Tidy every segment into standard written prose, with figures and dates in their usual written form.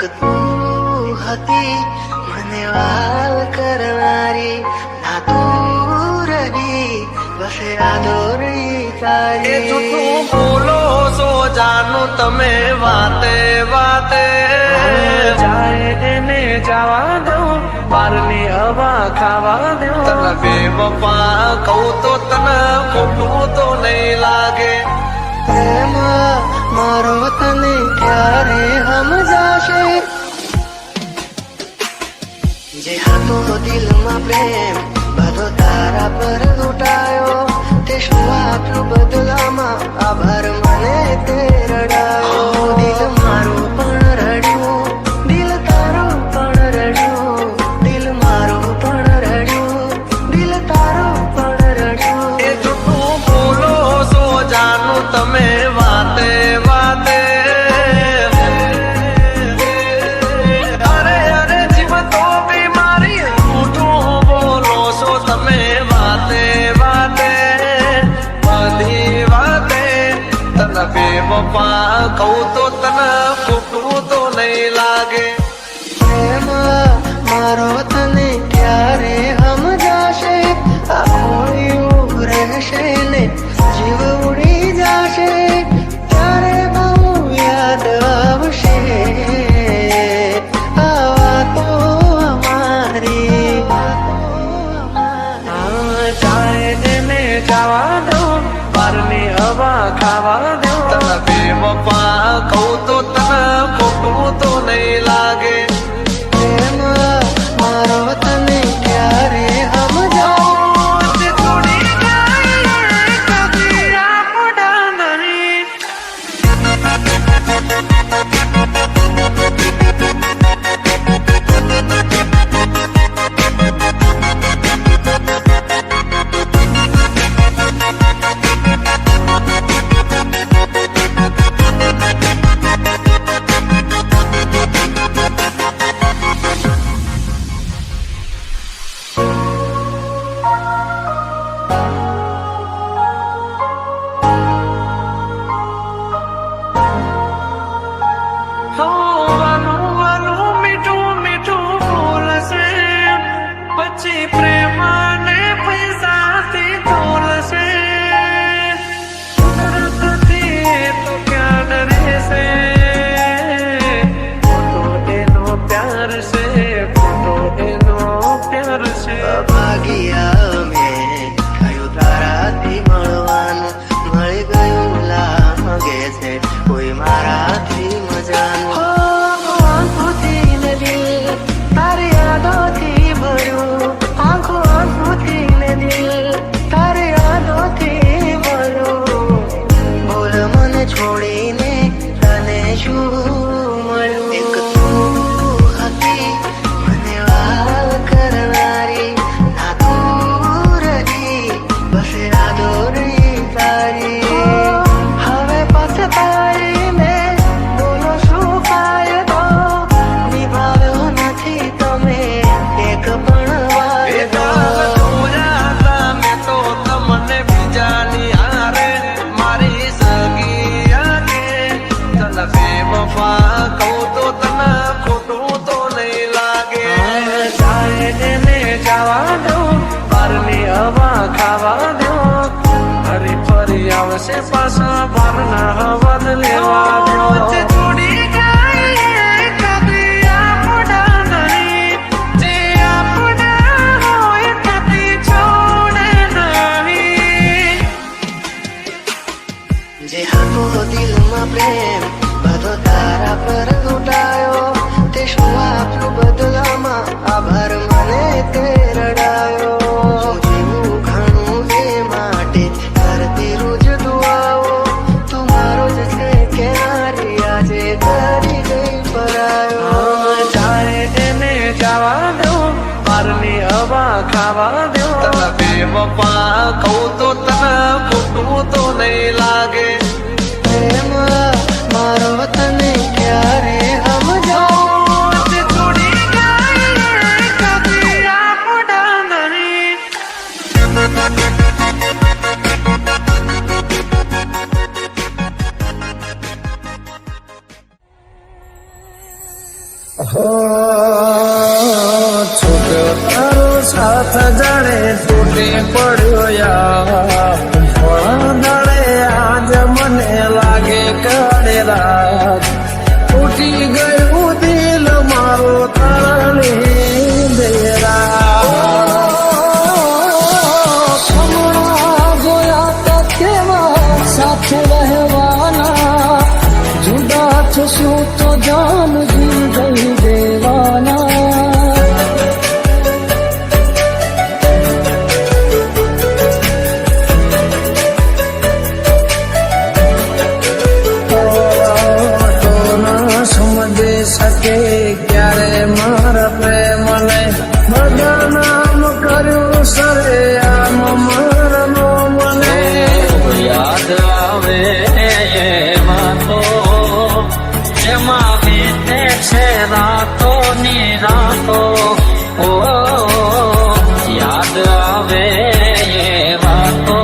એક તું હતી મને વાલ કરનારી, ના તું રહી બસ આદોરી તારી. એ જૂઠું બોલો છો જાનું તમે વાતે વાતે, જાય એને જવા દઉં, બારની હવા ખાવા દઉં. તને બેવફા કહું તો તને ખોટું તો નહીં લાગે. પ્રેમ મારો તને ક્યારે સમજાશે, જે હતો દિલમાં પ્રેમ બધો તારા પર લૂંટાયો. તે શું આટલું બદલામાં આભાર મને તે રડાયો. દિલ મારું પણ રડ્યું, દિલ તારું પણ રડ્યું, દિલ મારું પણ રડ્યું, દિલ તારું પણ રડ્યું. એ જૂઠું બોલો છો જાનું તમે વાતે વાતે, અરે અરે જીવ તો બી મારી જૂઠું બોલો છો તમે વાતે વાતે, બધી વાતે. તને બેવફા કહું તો તને ખોટું તો નહીં લાગે. પ્રેમ મારો તને ક્યારે સમજાશે, આ ખોયું રહેશે ને જીવ ઉડી જશે, ત્યારે બહુ યાદ આવશે આ વાતો અમારી. જાય એને જવા દઉં, બારની હવા ખાવા દઉં. તને બેવફા કહું તો તને ખોટું તો નહીં લાગે. પ્રેમ મારો તને ક્યારે સમજાશે. છોડી જાય કદી આપડા નહીં. વાલું વાલું મીઠું મીઠું બોલશે, પછી પ્રેમ ને પૈસાથી તોલશે. કુદરતથી તો ક્યાં રહેશે, ખોટો એનો પ્યાર છે, ખોટો એનો પ્યાર છે. ભાગ્યા મેં કયું તારાથી મળવાનું, મળી ગયું લાગે છે કોઈ મારાથી મજાનું. આંખોથી ને દિલ તારી યાદોથી ભર્યું, આંખોથી ને દિલ તારી યાદોથી ભર્યું. બોલ મને છોડીને તને શું મળ્યું. એક તું હતી મને વાલ કરનારી, ના તું રહી બસ આદોરી તારી. હવે પછતાઈને બોલો શું ફાયદો, નિભાવ્યો નથી તમે એક પણ એ વાયદો. કાલ જોયા હતા મેં તો તમને બીજાની હારે, મારી સગી આગે. તને બેવફા કહું તો તને ખોટું તો નહીં લાગે. જાય એને જવા દઉં, બારની હવા ખાવા દઉં. ફરી ફરી આવશે પાછા બારના હવા લેવા દઉં. છોડી જાય કદી આપડા નહીં, જે આપડા હોય કદી છોડે નહીં. જે હતો દિલમાં પ્રેમ બધો તારા પર લૂંટાયો. તે શું આટલું બદલામાં આભાર મને તે રડાયો. હું જીવું ઘણું એ માટે કરતી રોજ દુઆઓ. તું મારો જ છે કે નારી આજે કરી ગઈ પરાયો. જાય એને જવા દઉં, બારની હવા ખાવા દઉં. તને બેવફા કહું તો તને ખોટું તો નહીં લાગે. પ્રેમ મારો તને ક્યારે સમજાશે. છોડી જાય કદી આપડા નહીં. પડ્યો યાર દાડે આજ મને લાગે કાળે રાત તૂટી ગયું દિલ મારો તારી દેરા જોયા તો કેવા સાથે રહેવાના જુદા થશું તો જાન જી દઈ દેવાના સકે ક્યારે મારા પ્રેમને બધા નામ કર્યું સરે આમ મારનો મને યાદ આવે એમાં તો એમાં વીતે છે રાતો ની રાતો ઓ યાદ આવે એમાં તો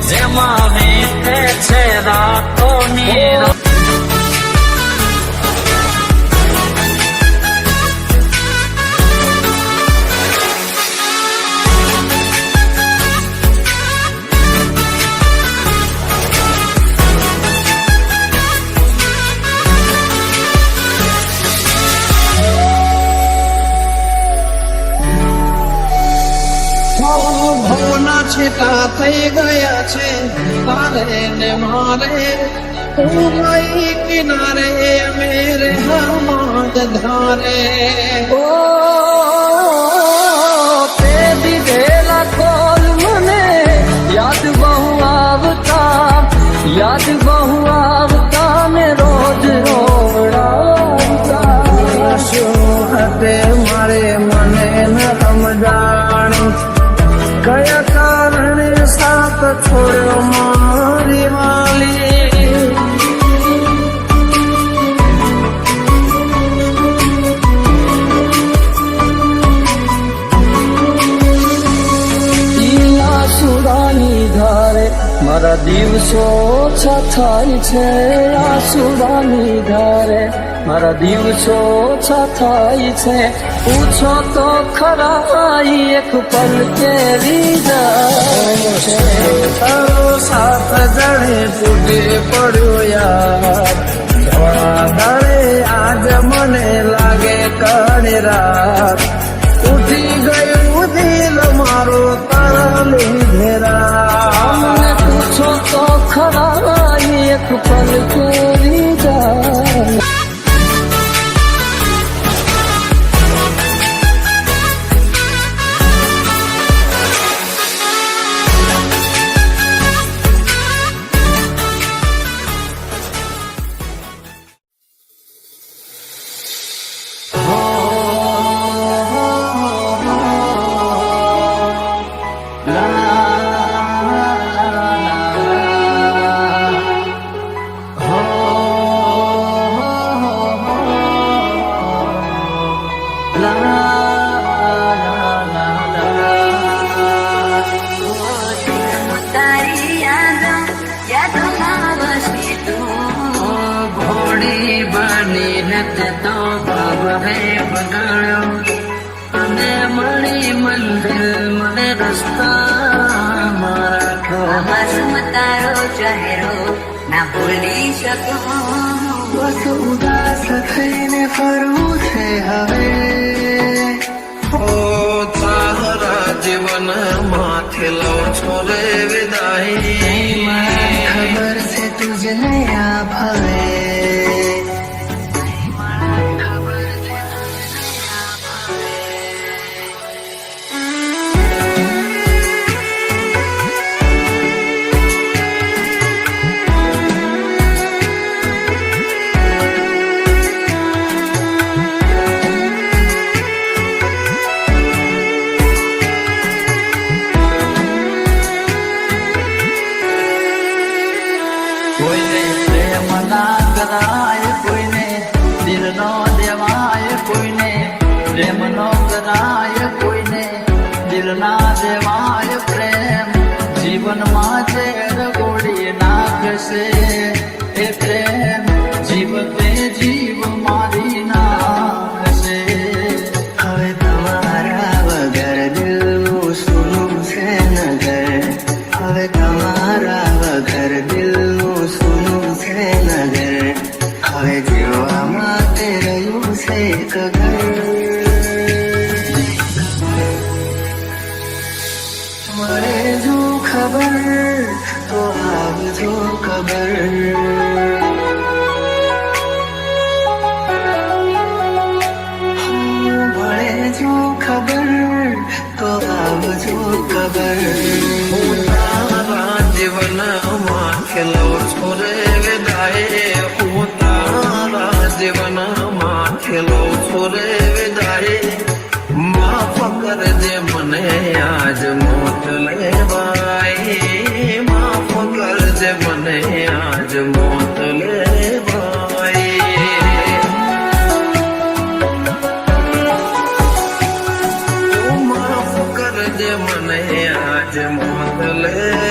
જેમાં વીતે છે રાતો ની રાતો ભવના છેટા થઈ ગયા છે તારે ને મારે ઉમઈ કિનારે મેરે હમાદ ધારે ઓ તે દીધેલા કોલ મને યાદ બહુ આવતા ને રોજ રોવડાવતા શું હતે મારે મને ન સમજાણું કયા કારણે સાથ છોડ્યો મારી વાલી આસુરાની ધારે મારા દિવસો ઓછા થાય છે આસુરાની ધારે મારા દિવસો ઓછા થાય છે પૂછો તો ખરા એક પલ કેરી જાય છે તારો સાથ જણે તૂટે પડ્યો યાર ધોળા દાડે આજ મને લાગે કાળે રાત ઉઠી ગયું દિલ મારો તારા લીધે રાત પૂછો તો ખરા એક પલ કેરી જાય તારો ચહેરો ના ભૂલી શકું બસ ઉદાસ થઈને ફરવું છે હવે ઓ તારા જીવન માથે લો છોરે વિદાય ખબર છે તુજને આ ભાવે કોઈને પ્રેમ ના કરાય કોઈને દિલ નો દેવાય કોઈને પ્રેમ નો કરાય કોઈને દિલ ના દેવાય પ્રેમ જીવનમાં જે રગોડી નાખશે એ પ્રેમ જીવ તે જીવ મારી નાખશે હવે તમારા વગર દિલનું સૂનું છે ખબર તો આવજો ખબર હું તારા જીવનમાં ખેલો છોરે વિદાય હું તારા જીવનમાં ખેલો છોરે વિદાય માફ કરજે મને આજ મોત લેવાય માફ કરજે મને આજ મોત લેવાય માફ કરજે મને આજ મોત લેવાય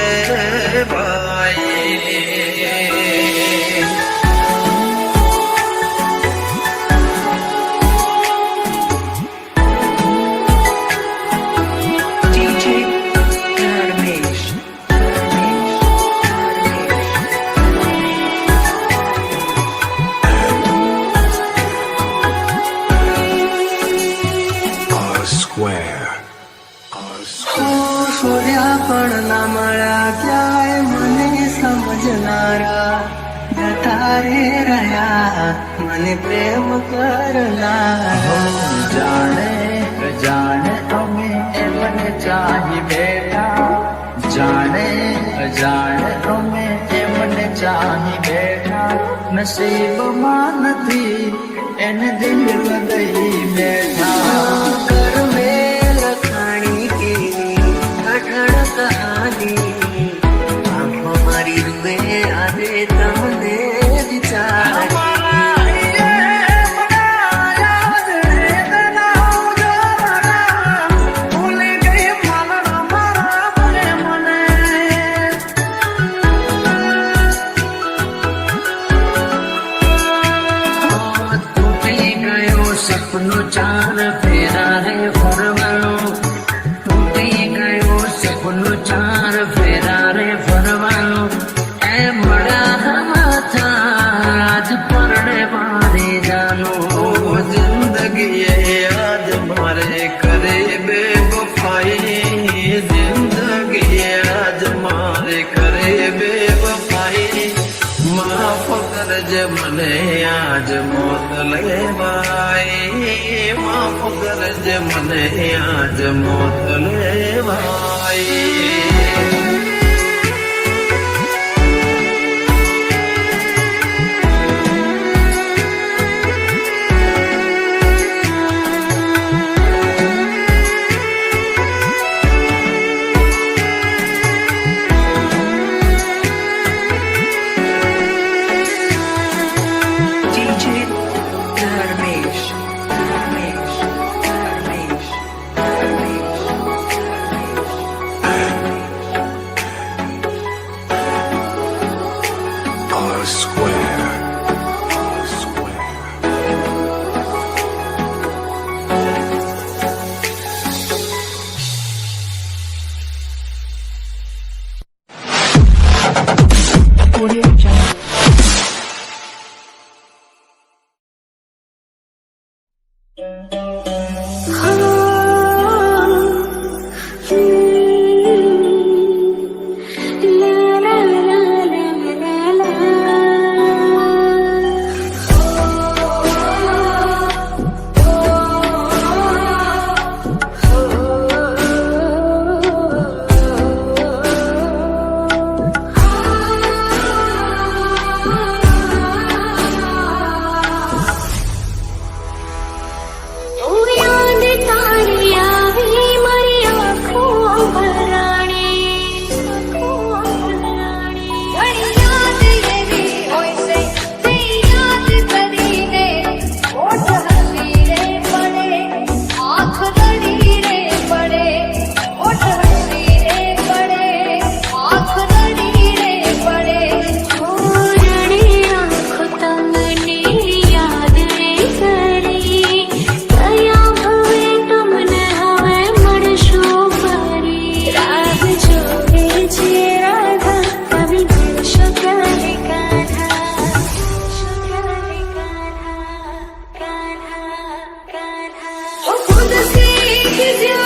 DJ Dharmesh. શોધ્યા પણ ના મળ્યા ક્યાંય મને સમજનારા જતા રે રહ્યા મને પ્રેમ કરનારા જાણે જાણે અમે એમને ચાહી બેઠા જાણે જાણે અમે એમને ચાહી બેઠા નસીબમાં નથી એને દિલ લગાઈ બેઠા કરમે લખાણી કેવી કઠણ કહાની આંખો મારી રૂએ આજે તમને વિચાર સપનું ચાર ફેરા રે ફરવાનું તૂટી ગયું સપનું ચાર ફેરા રે ફરવાનું એ મળ્યા માથા આજ પરડે મારી જાનું જિંદગી આજ મારે કરે બેવફાઈ જિંદગી આજ મારે કરે બેવફાઈ માફ કરજે મને આજ મોત લેવાય માફ કરજે મને આજ મોત લેવાય DJ Dharmesh. Dharmesh. Dharmesh. Audio Jungle. खुद सीख जा